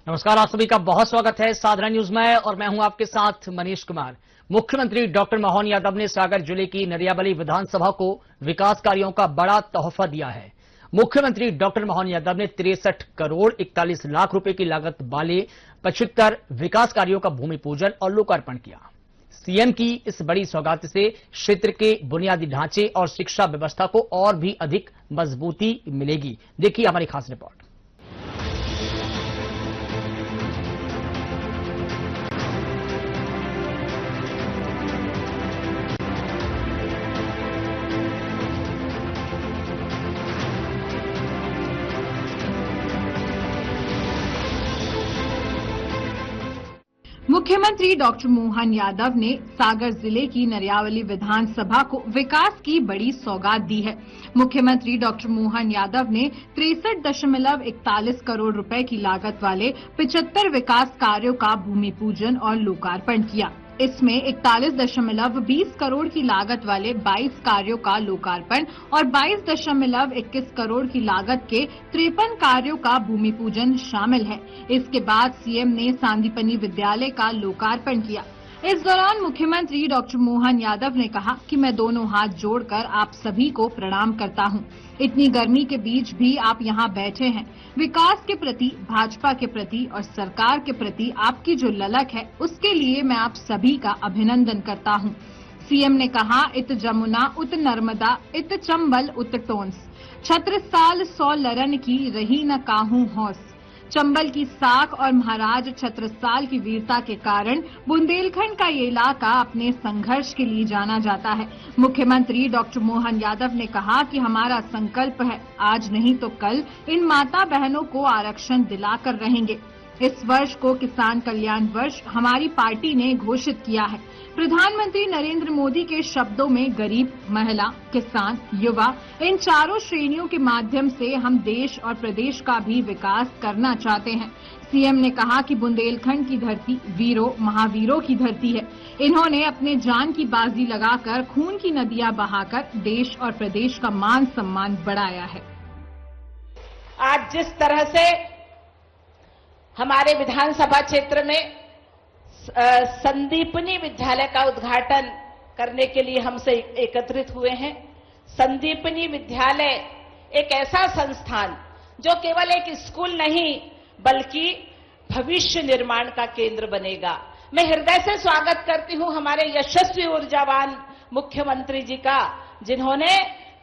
नमस्कार, आप सभी का बहुत स्वागत है साधारण न्यूज में और मैं हूं आपके साथ मनीष कुमार। मुख्यमंत्री डॉक्टर मोहन यादव ने सागर जिले की नरियावली विधानसभा को विकास कार्यों का बड़ा तोहफा दिया है। मुख्यमंत्री डॉक्टर मोहन यादव ने 63 करोड़ 41 लाख रुपए की लागत वाले 75 विकास कार्यों का भूमि पूजन और लोकार्पण किया। सीएम की इस बड़ी सौगात से क्षेत्र के बुनियादी ढांचे और शिक्षा व्यवस्था को और भी अधिक मजबूती मिलेगी। देखिए हमारी खास रिपोर्ट। मुख्यमंत्री डॉक्टर मोहन यादव ने सागर जिले की नरियावली विधानसभा को विकास की बड़ी सौगात दी है। मुख्यमंत्री डॉक्टर मोहन यादव ने 63.41 करोड़ रुपए की लागत वाले 75 विकास कार्यों का भूमि पूजन और लोकार्पण किया। इसमें 41.20 करोड़ की लागत वाले 22 कार्यों का लोकार्पण और 22.21 करोड़ की लागत के 53 कार्यों का भूमि पूजन शामिल है। इसके बाद सीएम ने सांदीपनि विद्यालय का लोकार्पण किया। इस दौरान मुख्यमंत्री डॉक्टर मोहन यादव ने कहा कि मैं दोनों हाथ जोड़कर आप सभी को प्रणाम करता हूं। इतनी गर्मी के बीच भी आप यहां बैठे हैं। विकास के प्रति, भाजपा के प्रति और सरकार के प्रति आपकी जो ललक है, उसके लिए मैं आप सभी का अभिनंदन करता हूं। सीएम ने कहा, इत जमुना उत नर्मदा इत चंबल उत टोंस, छत्र साल 100 लरन की रही न काहू हौस। चंबल की साख और महाराज छत्रसाल की वीरता के कारण बुंदेलखंड का ये इलाका अपने संघर्ष के लिए जाना जाता है। मुख्यमंत्री डॉक्टर मोहन यादव ने कहा कि हमारा संकल्प है, आज नहीं तो कल इन माता बहनों को आरक्षण दिलाकर रहेंगे। इस वर्ष को किसान कल्याण वर्ष हमारी पार्टी ने घोषित किया है। प्रधानमंत्री नरेंद्र मोदी के शब्दों में गरीब, महिला, किसान, युवा, इन चारों श्रेणियों के माध्यम से हम देश और प्रदेश का भी विकास करना चाहते हैं। सीएम ने कहा कि बुंदेलखंड की धरती वीरों महावीरों की धरती है। इन्होंने अपने जान की बाजी लगाकर खून की नदियां बहाकर देश और प्रदेश का मान सम्मान बढ़ाया है। आज जिस तरह से हमारे विधानसभा क्षेत्र में संदीपनी विद्यालय का उद्घाटन करने के लिए हमसे एकत्रित हुए हैं। संदीपनी विद्यालय एक ऐसा संस्थान जो केवल एक स्कूल नहीं बल्कि भविष्य निर्माण का केंद्र बनेगा। मैं हृदय से स्वागत करती हूं हमारे यशस्वी ऊर्जावान मुख्यमंत्री जी का,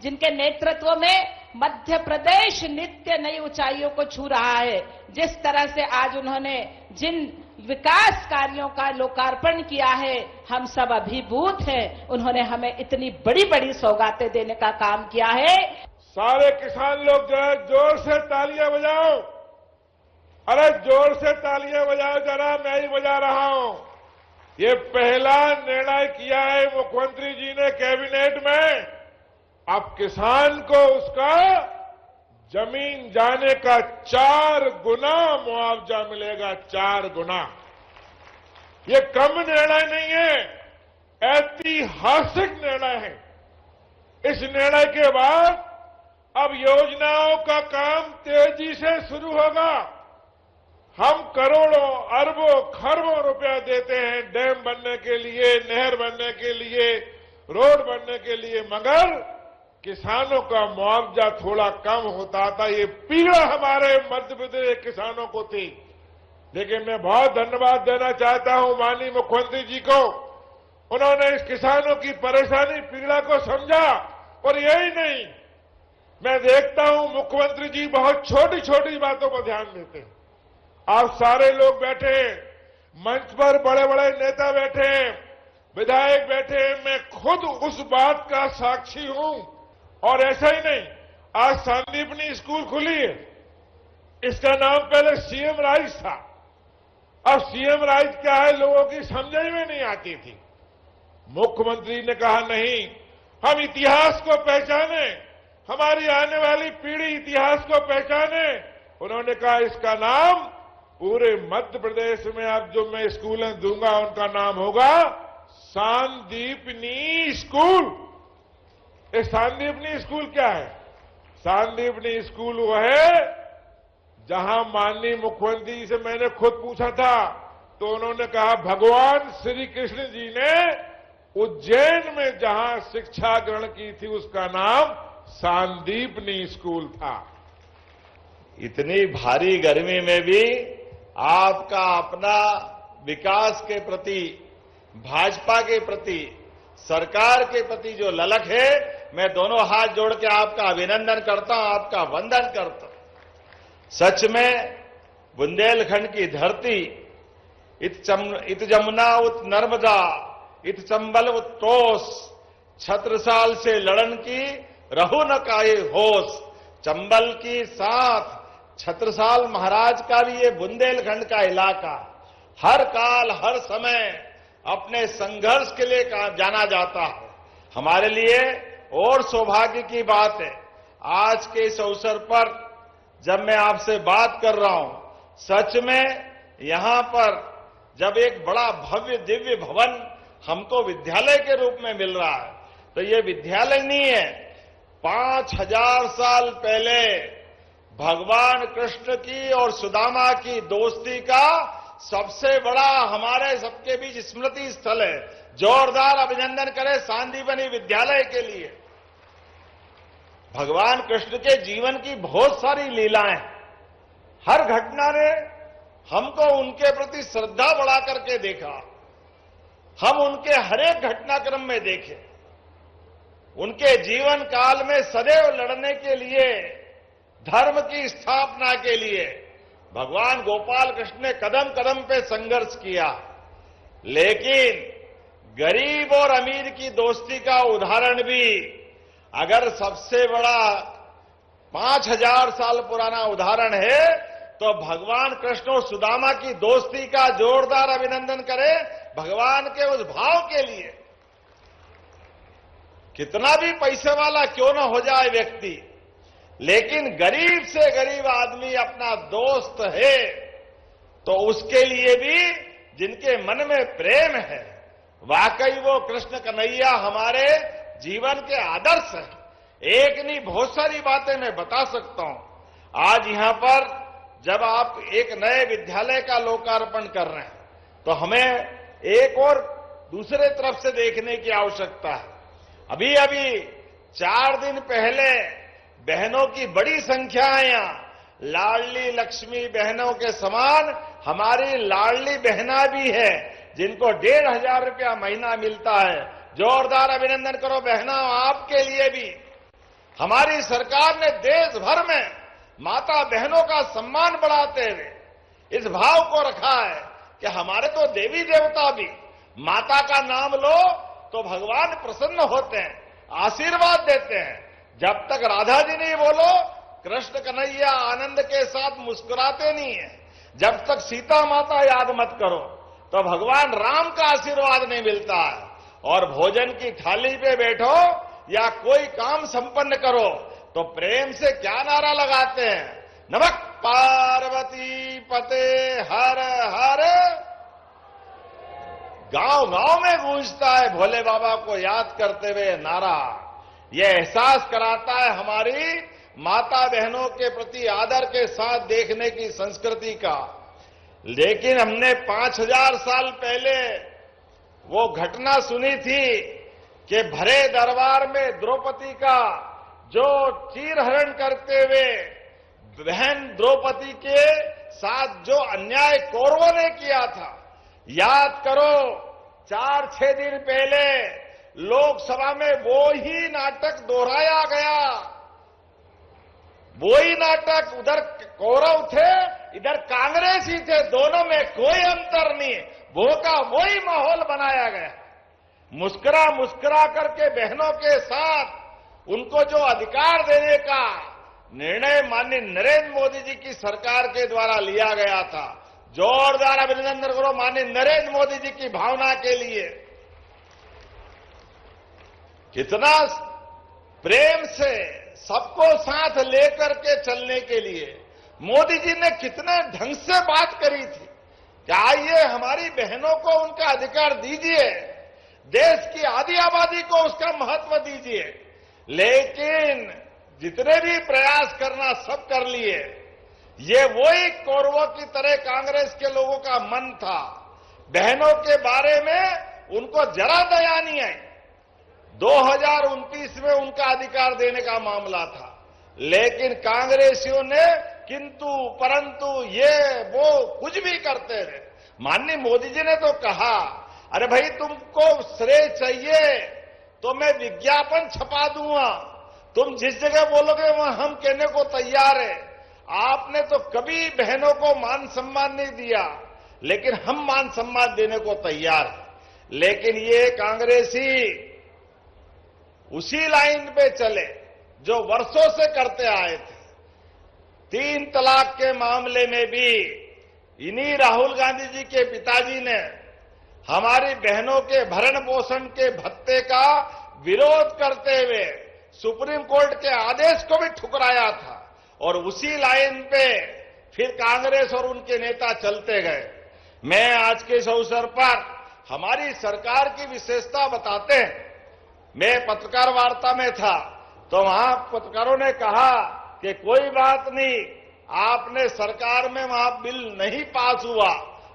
जिनके नेतृत्व में मध्य प्रदेश नित्य नई ऊंचाइयों को छू रहा है। जिस तरह से आज उन्होंने जिन विकास कार्यों का लोकार्पण किया है, हम सब अभिभूत हैं। उन्होंने हमें इतनी बड़ी बड़ी सौगातें देने का काम किया है। सारे किसान लोग जरा जोर से तालियां बजाओ। अरे जोर से तालियां बजाओ जरा, मैं ही बजा रहा हूं। ये पहला निर्णय किया है मुख्यमंत्री जी ने कैबिनेट में। अब किसान को उसका जमीन जाने का 4 गुना मुआवजा मिलेगा, 4 गुना। ये कम निर्णय नहीं है, ऐतिहासिक निर्णय है। इस निर्णय के बाद अब योजनाओं का काम तेजी से शुरू होगा। हम करोड़ों अरबों खरबों रुपया देते हैं डैम बनने के लिए, नहर बनने के लिए, रोड बनने के लिए, मगर किसानों का मुआवजा थोड़ा कम होता था। ये पीड़ा हमारे मध्य प्रदेश के किसानों को थी। लेकिन मैं बहुत धन्यवाद देना चाहता हूं माननीय मुख्यमंत्री जी को। उन्होंने इस किसानों की परेशानी, पीड़ा को समझा। और यही नहीं, मैं देखता हूं मुख्यमंत्री जी बहुत छोटी छोटी बातों पर ध्यान देते हैं। आप सारे लोग बैठे हैं, मंच पर बड़े बड़े नेता बैठे हैं, विधायक बैठे हैं, मैं खुद उस बात का साक्षी हूं। और ऐसा ही नहीं, आज संदीपनी स्कूल खुली है। इसका नाम पहले सीएम राइज था। अब सीएम राइज क्या है लोगों की समझ में नहीं आती थी। मुख्यमंत्री ने कहा नहीं, हम इतिहास को पहचाने, हमारी आने वाली पीढ़ी इतिहास को पहचाने। उन्होंने कहा इसका नाम पूरे मध्य प्रदेश में अब जो मैं स्कूलें दूंगा उनका नाम होगा सांदीपनी स्कूल। ये सांदीपनी स्कूल क्या है? सांदीपनी स्कूल वो है जहां माननीय मुख्यमंत्री जी से मैंने खुद पूछा था तो उन्होंने कहा भगवान श्री कृष्ण जी ने उज्जैन में जहां शिक्षा ग्रहण की थी उसका नाम सांदीपनी स्कूल था। इतनी भारी गर्मी में भी आपका अपना विकास के प्रति, भाजपा के प्रति, सरकार के प्रति जो ललक है, मैं दोनों हाथ जोड़ के आपका अभिनंदन करता हूं, आपका वंदन करता हूं। सच में बुंदेलखंड की धरती इत जमुना उत नर्मदा इत चंबल उत तोस, छत्रसाल से लड़न की रहु न काये होश। चंबल की साथ छत्रसाल महाराज का भी ये बुंदेलखंड का इलाका हर काल हर समय अपने संघर्ष के लिए जाना जाता है। हमारे लिए और सौभाग्य की बात है, आज के इस अवसर पर जब मैं आपसे बात कर रहा हूं, सच में यहां पर जब एक बड़ा भव्य दिव्य भवन हमको विद्यालय के रूप में मिल रहा है, तो ये विद्यालय नहीं है। 5000 साल पहले भगवान कृष्ण की और सुदामा की दोस्ती का सबसे बड़ा हमारे सबके बीच स्मृति स्थल है। जोरदार अभिनंदन करें सांदीपनी विद्यालय के लिए। भगवान कृष्ण के जीवन की बहुत सारी लीलाएं, हर घटना ने हमको उनके प्रति श्रद्धा बढ़ा करके देखा। हम उनके हर एक घटनाक्रम में देखे, उनके जीवन काल में सदैव लड़ने के लिए, धर्म की स्थापना के लिए भगवान गोपाल कृष्ण ने कदम कदम पे संघर्ष किया। लेकिन गरीब और अमीर की दोस्ती का उदाहरण भी अगर सबसे बड़ा 5000 साल पुराना उदाहरण है तो भगवान कृष्ण और सुदामा की दोस्ती का जोरदार अभिनंदन करें भगवान के उस भाव के लिए। कितना भी पैसे वाला क्यों न हो जाए व्यक्ति, लेकिन गरीब से गरीब आदमी अपना दोस्त है तो उसके लिए भी जिनके मन में प्रेम है, वाकई वो कृष्ण कन्हैया हमारे जीवन के आदर्श हैं। एक नहीं बहुत सारी बातें मैं बता सकता हूं। आज यहां पर जब आप एक नए विद्यालय का लोकार्पण कर रहे हैं तो हमें एक और दूसरे तरफ से देखने की आवश्यकता है। अभी अभी 4 दिन पहले बहनों की बड़ी संख्या है यहां। लाडली लक्ष्मी बहनों के समान हमारी लाडली बहना भी है जिनको 1500 रुपया महीना मिलता है। जोरदार अभिनंदन करो बहना आपके लिए भी। हमारी सरकार ने देश भर में माता बहनों का सम्मान बढ़ाते हुए इस भाव को रखा है कि हमारे तो देवी देवता भी माता का नाम लो तो भगवान प्रसन्न होते हैं, आशीर्वाद देते हैं। जब तक राधा जी नहीं बोलो कृष्ण कन्हैया आनंद के साथ मुस्कुराते नहीं है। जब तक सीता माता याद मत करो तो भगवान राम का आशीर्वाद नहीं मिलता है। और भोजन की थाली पे बैठो या कोई काम संपन्न करो तो प्रेम से क्या नारा लगाते हैं, नमः पार्वती पते हर हर। गांव गांव में गूंजता है भोले बाबा को याद करते हुए नारा। यह एहसास कराता है हमारी माता बहनों के प्रति आदर के साथ देखने की संस्कृति का। लेकिन हमने 5000 साल पहले वो घटना सुनी थी कि भरे दरबार में द्रौपदी का जो चीरहरण करते हुए बहन द्रौपदी के साथ जो अन्याय कौरवों ने किया था, याद करो 4-6 दिन पहले लोकसभा में वो ही नाटक दोहराया गया। वो ही नाटक, उधर कौरव थे इधर कांग्रेसी थे, दोनों में कोई अंतर नहीं, वो का वही माहौल बनाया गया। मुस्कुरा मुस्कुरा करके बहनों के साथ उनको जो अधिकार देने का निर्णय माननीय नरेंद्र मोदी जी की सरकार के द्वारा लिया गया था। जोरदार अभिनंदन करो माननीय नरेंद्र मोदी जी की भावना के लिए। कितना प्रेम से सबको साथ लेकर के चलने के लिए मोदी जी ने कितने ढंग से बात करी थी कि आइए हमारी बहनों को उनका अधिकार दीजिए, देश की आधी आबादी को उसका महत्व दीजिए। लेकिन जितने भी प्रयास करना सब कर लिए, ये वही कौरवों की तरह कांग्रेस के लोगों का मन था। बहनों के बारे में उनको जरा दया नहीं आई। 2029 में उनका अधिकार देने का मामला था, लेकिन कांग्रेसियों ने किंतु परंतु ये वो कुछ भी करते रहे। माननीय मोदी जी ने तो कहा, अरे भाई तुमको श्रेय चाहिए तो मैं विज्ञापन छपा दूंगा, तुम जिस जगह बोलोगे वहां हम कहने को तैयार है। आपने तो कभी बहनों को मान सम्मान नहीं दिया, लेकिन हम मान सम्मान देने को तैयार हैं। लेकिन ये कांग्रेसी उसी लाइन पे चले जो वर्षों से करते आए थे। 3 तलाक के मामले में भी इन्हीं राहुल गांधी जी के पिताजी ने हमारी बहनों के भरण पोषण के भत्ते का विरोध करते हुए सुप्रीम कोर्ट के आदेश को भी ठुकराया था, और उसी लाइन पे फिर कांग्रेस और उनके नेता चलते गए। मैं आज के इस अवसर पर हमारी सरकार की विशेषता बताते हैं। मैं पत्रकार वार्ता में था तो वहां पत्रकारों ने कहा कि कोई बात नहीं, आपने सरकार में वहां बिल नहीं पास हुआ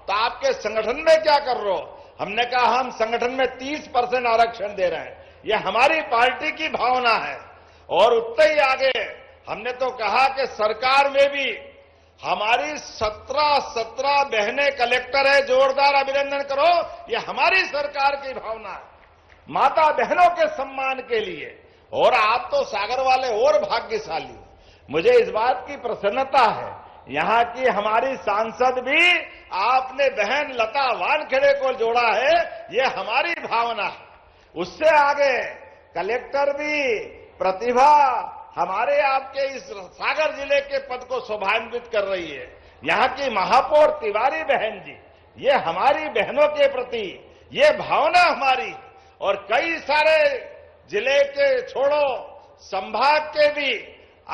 तो आपके संगठन में क्या कर रहे हो? हमने कहा हम संगठन में 30% आरक्षण दे रहे हैं, यह हमारी पार्टी की भावना है। और उतने ही आगे हमने तो कहा कि सरकार में भी हमारी 17 बहनें कलेक्टर है, जोरदार अभिनंदन करो, यह हमारी सरकार की भावना है माता बहनों के सम्मान के लिए। और आप तो सागर वाले और भाग्यशाली। मुझे इस बात की प्रसन्नता है, यहां की हमारी सांसद भी आपने बहन लता वानखेड़े को जोड़ा है, यह हमारी भावना है। उससे आगे कलेक्टर भी प्रतिभा हमारे आपके इस सागर जिले के पद को शोभान्वित कर रही है। यहां की महापौर तिवारी बहन जी, ये हमारी बहनों के प्रति ये भावना हमारी। और कई सारे जिले के छोड़ो संभाग के भी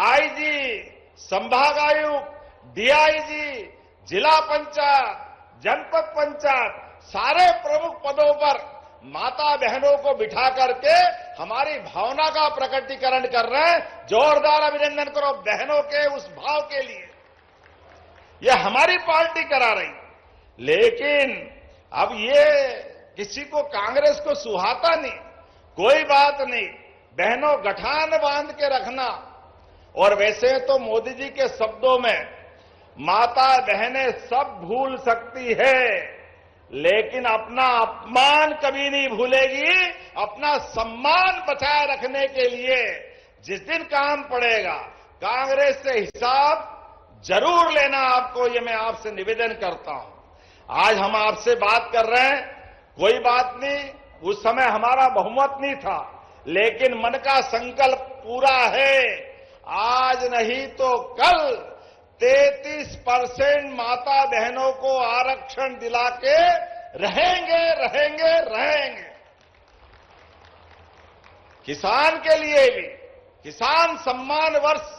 आईजी, संभागायुक्त, डीआईजी, जिला पंचायत, जनपद पंचायत, सारे प्रमुख पदों पर माता बहनों को बिठा करके हमारी भावना का प्रकटीकरण कर रहे हैं। जोरदार अभिनंदन करो बहनों के उस भाव के लिए। यह हमारी पार्टी करा रही। लेकिन अब ये किसी को कांग्रेस को सुहाता नहीं। कोई बात नहीं, बहनों गठान बांध के रखना। और वैसे तो मोदी जी के शब्दों में माता बहनें सब भूल सकती है, लेकिन अपना अपमान कभी नहीं भूलेगी। अपना सम्मान बचाए रखने के लिए जिस दिन काम पड़ेगा कांग्रेस से हिसाब जरूर लेना आपको, ये मैं आपसे निवेदन करता हूं। आज हम आपसे बात कर रहे हैं, कोई बात नहीं, उस समय हमारा बहुमत नहीं था, लेकिन मन का संकल्प पूरा है। आज नहीं तो कल 33% माता बहनों को आरक्षण दिला के रहेंगे रहेंगे रहेंगे। किसान के लिए भी किसान सम्मान वर्ष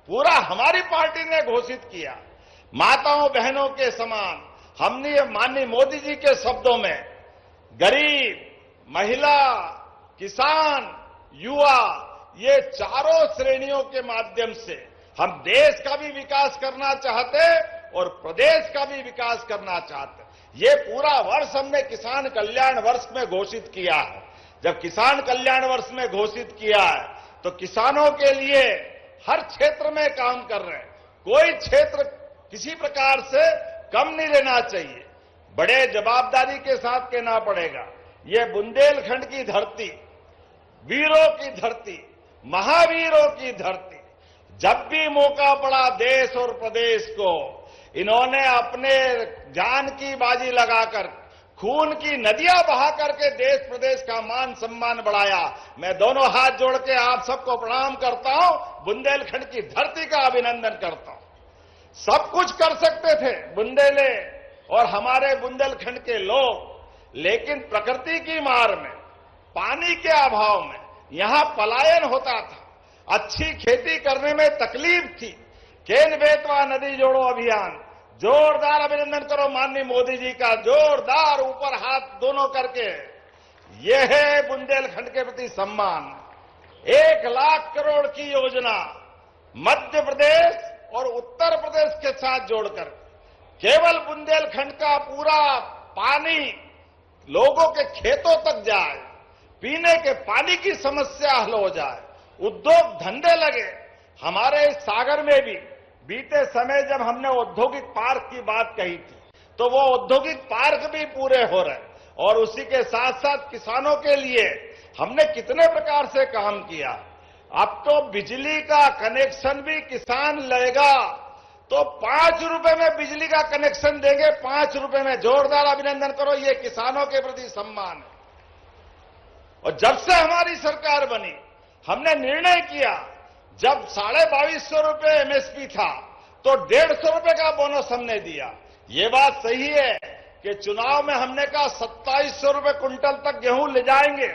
पूरा हमारी पार्टी ने घोषित किया। माताओं बहनों के समान हमने माननीय मोदी जी के शब्दों में गरीब, महिला, किसान, युवा, ये चारों श्रेणियों के माध्यम से हम देश का भी विकास करना चाहते और प्रदेश का भी विकास करना चाहते। ये पूरा वर्ष हमने किसान कल्याण वर्ष में घोषित किया है। जब किसान कल्याण वर्ष में घोषित किया है तो किसानों के लिए हर क्षेत्र में काम कर रहे हैं। कोई क्षेत्र किसी प्रकार से कम नहीं लेना चाहिए, बड़े जवाबदारी के साथ कहना पड़ेगा। ये बुंदेलखंड की धरती, वीरों की धरती, महावीरों की धरती, जब भी मौका पड़ा देश और प्रदेश को इन्होंने अपने जान की बाजी लगाकर खून की नदियां बहा करके देश प्रदेश का मान सम्मान बढ़ाया। मैं दोनों हाथ जोड़ के आप सबको प्रणाम करता हूं, बुंदेलखंड की धरती का अभिनंदन करता हूं। सब कुछ कर सकते थे बुंदेले और हमारे बुंदेलखंड के लोग, लेकिन प्रकृति की मार में, पानी के अभाव में यहां पलायन होता था। अच्छी खेती करने में तकलीफ थी। केन बेतवा नदी जोड़ो अभियान, जोरदार अभिनंदन करो माननीय मोदी जी का, जोरदार ऊपर हाथ दोनों करके। यह है बुंदेलखंड के प्रति सम्मान। 1 लाख करोड़ की योजना मध्य प्रदेश और उत्तर प्रदेश के साथ जोड़कर केवल बुंदेलखंड का पूरा पानी लोगों के खेतों तक जाए, पीने के पानी की समस्या हल हो जाए, उद्योग धंधे लगे। हमारे इस सागर में भी बीते समय जब हमने औद्योगिक पार्क की बात कही थी, तो वो औद्योगिक पार्क भी पूरे हो रहे और उसी के साथ साथ किसानों के लिए हमने कितने प्रकार से काम किया। अब तो बिजली का कनेक्शन भी किसान लेगा तो 5 रुपए में बिजली का कनेक्शन देंगे, 5 रुपए में। जोरदार अभिनंदन करो, ये किसानों के प्रति सम्मान है। और जब से हमारी सरकार बनी, हमने निर्णय किया, जब 2250 रुपए एमएसपी था तो 150 रुपए का बोनस हमने दिया। ये बात सही है कि चुनाव में हमने कहा 2700 रुपए कुंटल तक गेहूं ले जाएंगे,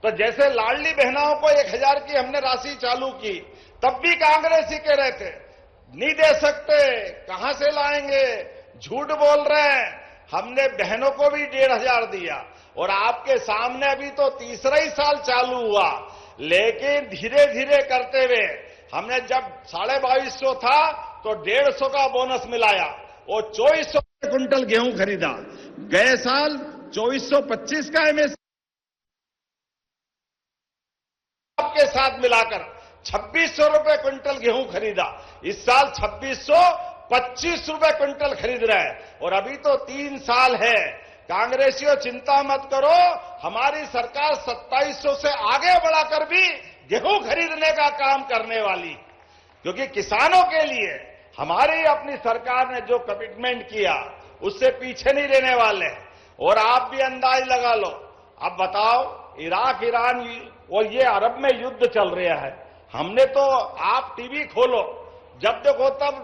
तो जैसे लाडली बहनाओं को 1000 की हमने राशि चालू की, तब भी कांग्रेसी कह रहे थे नहीं दे सकते, कहां से लाएंगे, झूठ बोल रहे हैं। हमने बहनों को भी 1500 दिया और आपके सामने अभी तो तीसरा ही साल चालू हुआ, लेकिन धीरे धीरे करते हुए हमने जब 2250 था तो 150 का बोनस मिलाया और 2400 कुंटल गेहूं खरीदा। गए साल 2425 का एमएसपी के साथ मिलाकर 2600 रुपए क्विंटल गेहूं खरीदा। इस साल 2625 रुपए क्विंटल खरीद रहे हैं और अभी तो 3 साल है। कांग्रेसियों चिंता मत करो, हमारी सरकार 2700 से आगे बढ़ाकर भी गेहूं खरीदने का काम करने वाली, क्योंकि किसानों के लिए हमारी अपनी सरकार ने जो कमिटमेंट किया उससे पीछे नहीं रहने वाले। और आप भी अंदाज लगा लो, अब बताओ इराक, ईरान और ये अरब में युद्ध चल रहा है। हमने तो, आप टीवी खोलो, जब देखो तब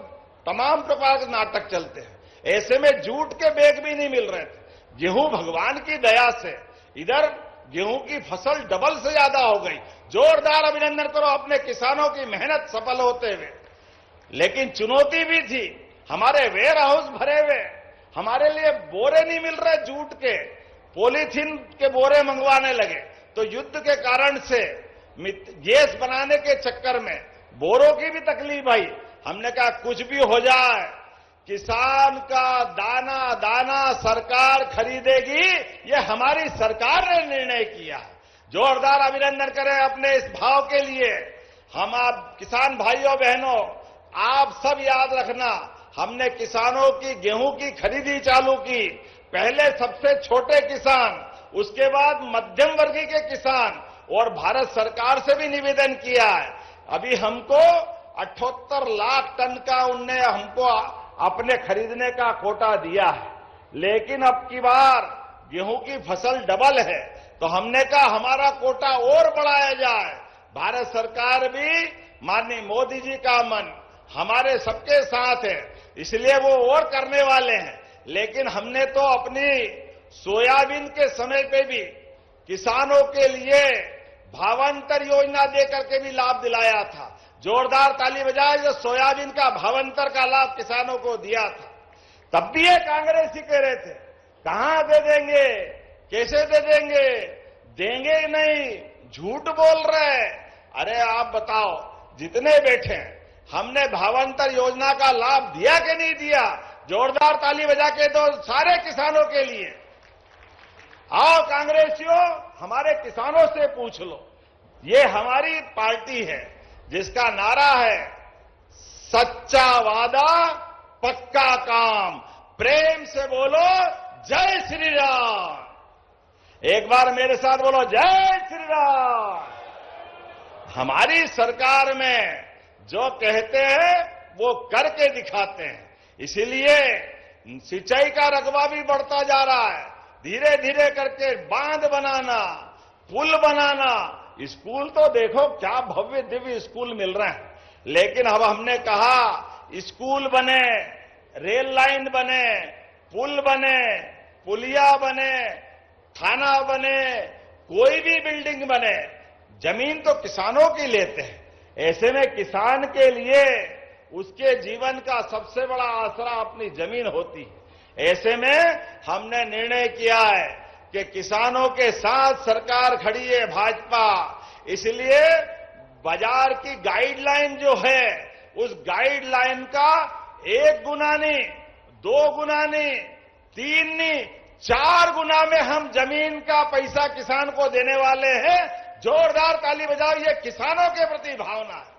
तमाम प्रकार के नाटक चलते हैं। ऐसे में जूट के बैग भी नहीं मिल रहे थे। गेहूं भगवान की दया से इधर गेहूं की फसल डबल से ज्यादा हो गई। जोरदार अभिनंदन करो अपने किसानों की मेहनत सफल होते हुए। लेकिन चुनौती भी थी, हमारे वेयर हाउस भरे हुए, हमारे लिए बोरे नहीं मिल रहे जूट के, पॉलीथीन के बोरे मंगवाने लगे। तो युद्ध के कारण से गैस बनाने के चक्कर में बोरों की भी तकलीफ आई। हमने कहा कुछ भी हो जाए, किसान का दाना दाना सरकार खरीदेगी, ये हमारी सरकार ने निर्णय किया। जोरदार अभिनंदन करें अपने इस भाव के लिए। हम आप किसान भाइयों बहनों, आप सब याद रखना, हमने किसानों की गेहूं की खरीदी चालू की। पहले सबसे छोटे किसान, उसके बाद मध्यम वर्गीय के किसान, और भारत सरकार से भी निवेदन किया है। अभी हमको 78 लाख टन का उनने हमको अपने खरीदने का कोटा दिया है, लेकिन अब की बार गेहूं की फसल डबल है, तो हमने कहा हमारा कोटा और बढ़ाया जाए। भारत सरकार भी, माननीय मोदी जी का मन हमारे सबके साथ है, इसलिए वो और करने वाले हैं। लेकिन हमने तो अपनी सोयाबीन के समय पे भी किसानों के लिए भावांतर योजना देकर के भी लाभ दिलाया था। जोरदार ताली बजाए, जो सोयाबीन का भावांतर का लाभ किसानों को दिया था। तब भी ये कांग्रेसी कह रहे थे कहां दे देंगे, कैसे दे देंगे, देंगे ही नहीं, झूठ बोल रहे। अरे आप बताओ, जितने बैठे हैं, हमने भावांतर योजना का लाभ दिया कि नहीं दिया? जोरदार ताली बजा के दो सारे किसानों के लिए। आओ कांग्रेसियों, हमारे किसानों से पूछ लो। ये हमारी पार्टी है जिसका नारा है सच्चा वादा पक्का काम। प्रेम से बोलो जय श्री राम। एक बार मेरे साथ बोलो जय श्री राम। हमारी सरकार में जो कहते हैं वो करके दिखाते हैं, इसीलिए सिंचाई का रकबा भी बढ़ता जा रहा है। धीरे धीरे करके बांध बनाना, पुल बनाना, स्कूल तो देखो क्या भव्य दिव्य स्कूल मिल रहे हैं। लेकिन अब हमने कहा स्कूल बने, रेल लाइन बने, पुल बने, पुलिया बने, थाना बने, कोई भी बिल्डिंग बने, जमीन तो किसानों की लेते हैं। ऐसे में किसान के लिए उसके जीवन का सबसे बड़ा आसरा अपनी जमीन होती है। ऐसे में हमने निर्णय किया है कि किसानों के साथ सरकार खड़ी है भाजपा। इसलिए बाजार की गाइडलाइन जो है उस गाइडलाइन का 1 गुना नहीं, 2 गुना नहीं, 3 नहीं, 4 गुना में हम जमीन का पैसा किसान को देने वाले हैं। जोरदार ताली बजाओ, ये किसानों के प्रति भावना है।